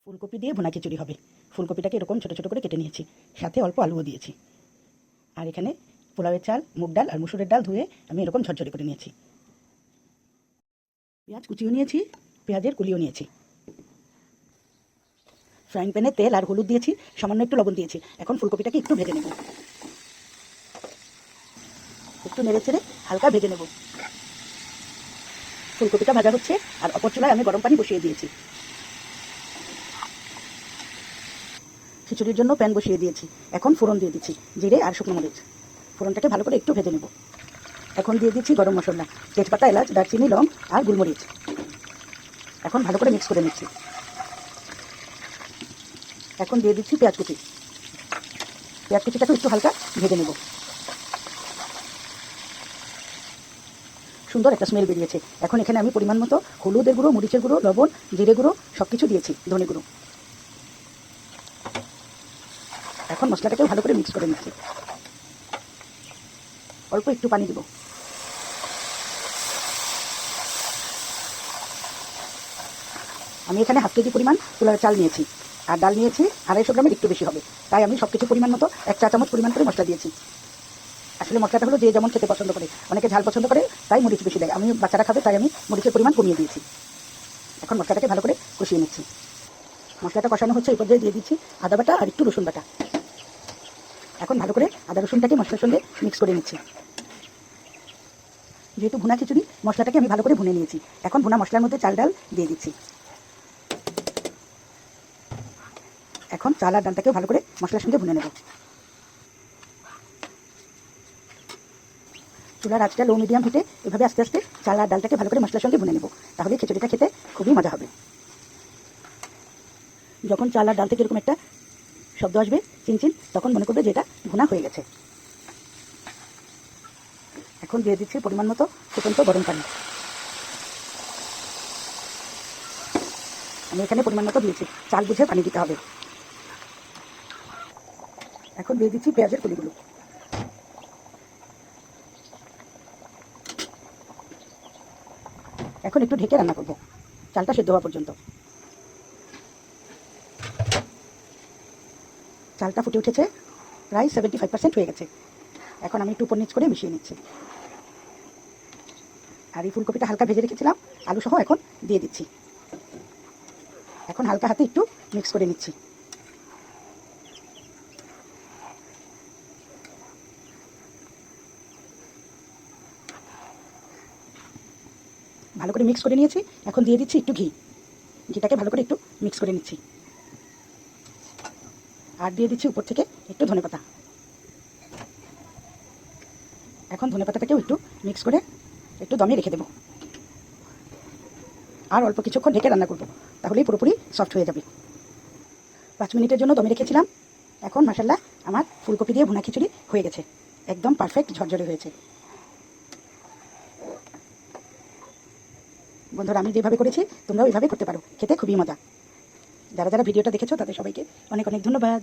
ফুলকপি দিয়ে ভুনা খিচুড়ি হবে। ফুলকপিটাকে এরকম ছোটো ছোটো করে কেটে নিয়েছি, সাথে অল্প আলুও দিয়েছি। আর এখানে পোলাওয়ের চাল, মুগ ডাল আর মুসুরের ডাল ধুয়ে আমি এরকম ঝরঝরে করে নিয়েছি। পেঁয়াজ কুচিও নিয়েছি, পেঁয়াজের কুলিও নিয়েছি। ফ্রাইং প্যানে তেল আর হলুদ দিয়েছি, সামান্য একটু লবণ দিয়েছি। এখন ফুলকপিটাকে একটু ভেজে নেব, একটু নেড়ে চেড়ে হালকা ভেজে নেব। ফুলকপিটা ভাজা হচ্ছে আর অপর চুলায় আমি গরম পানি বসিয়ে দিয়েছি। খিচুড়ির জন্য প্যান বসিয়ে দিয়েছি। এখন ফোড়ন দিয়ে দিচ্ছি, জিরে আর শুকনো মরিচ। ফোড়নটাকে ভালো করে একটু ভেজে নেব। এখন দিয়ে দিচ্ছি গরম মশলা, তেজপাতা, এলাচ, দারচিনি, লং আর গোলমরিচ। এখন ভালো করে মিক্স করে নিচ্ছি। এখন দিয়ে দিচ্ছি পেঁয়াজ কুচি। পেঁয়াজ কুচিটাকে একটু হালকা ভেজে নেব। সুন্দর একটা স্মেল বেরিয়েছে। এখন এখানে আমি পরিমাণ মতো হলুদের গুঁড়ো, মরিচের গুঁড়ো, লবণ, জিরে গুঁড়ো সব কিছু দিয়েছি, ধনে গুঁড়ো। এখন মশলাটাকেও ভালো করে মিক্স করে নিচ্ছি। অল্প একটু পানি দেব। আমি এখানে 1/2 কেজি পরিমাণ পোলাওয়ের চাল নিয়েছি আর ডাল নিয়েছি 250 গ্রামের একটু বেশি হবে। তাই আমি সব কিছু পরিমাণ মতো 1 চা চামচ পরিমাণ করে মশলা দিয়েছি। আসলে মশলাটা হলো যে যেমন খেতে পছন্দ করে, অনেকে ঝাল পছন্দ করে তাই মরিচ বেশি দেয়। আমি বাচ্চারা খাবে তাই আমি মরিচের পরিমাণ কমিয়ে দিয়েছি। এখন মশলাটাকে ভালো করে কষিয়ে নিচ্ছি। মশলাটা কষানো হচ্ছে, এই পর্যায়ে দিয়ে দিচ্ছি আদা বাটা আর একটু রসুন বাটা। এখন ভালো করে আদা রসুনটাকে মশলার সঙ্গে মিক্স করে নিচ্ছি। যেহেতু ভুনা খিচুড়ি, মশলাটাকে আমি ভালো করে ভুনে নিয়েছি। এখন ভুনা মশলার মধ্যে চাল ডাল দিয়ে দিচ্ছি। এখন চাল আর ডালটাকেও ভালো করে মশলার সঙ্গে ভুনে নেব। চুলার আঁচটা লো মিডিয়াম হিটে এভাবে আস্তে আস্তে চাল আর ডালটাকে ভালো করে মশলার সঙ্গে ভুনে নেব। তাহলে খিচুড়িটা খেতে খুবই মজা হবে। যখন চাল আর ডাল থেকে এরকম একটা শব্দ আসবে চিনচিন, তখন মনে করবে যে এটা ভুনা হয়ে গেছে। এখন দিয়ে দিচ্ছি পরিমাণ মতো ফুটন্ত গরম পানি। আমি এখানে পরিমাণ মতো দিয়েছি, চাল বুঝে পানি দিতে হবে। এখন দিয়ে দিচ্ছি পেঁয়াজের কলিগুলো। এখন একটু ঢেকে রান্না করব, চালটা সেদ্ধ হওয়া পর্যন্ত। চালটা ফুটে উঠেছে, প্রায় 75% হয়ে গেছে। এখন আমি একটু উপর নিচ করে মিশিয়ে নিচ্ছি। আর এই ফুলকপিটা হালকা ভেজে রেখেছিলাম আলু সহ এখন দিয়ে দিচ্ছি। এখন হালকা হাতে একটু মিক্স করে নিচ্ছি। ভালো করে মিক্স করে নিয়েছি। এখন দিয়ে দিচ্ছি একটু ঘি। ঘিটাকে ভালো করে একটু মিক্স করে নিচ্ছি। আর দিয়ে দিচ্ছি উপর থেকে একটু ধনেপাতা। এখন ধনেপাতাটাকেও একটু মিক্স করে একটু দমে রেখে দেবো। আর অল্প কিছুক্ষণ ঢেকে রান্না করব, তাহলেই পুরোপুরি সফট হয়ে যাবে। 5 মিনিটের জন্য দমে রেখেছিলাম। এখন মাশাআল্লাহ আমার ফুলকপি দিয়ে ভুনা খিচুড়ি হয়ে গেছে। একদম পারফেক্ট ঝরঝরে হয়েছে। বন্ধুরা, আমি যেভাবে করেছি তোমরাও এইভাবে করতে পারো, খেতে খুবই মজা। যারা যারা ভিডিওটা দেখেছো তাদের সবাইকে অনেক অনেক ধন্যবাদ।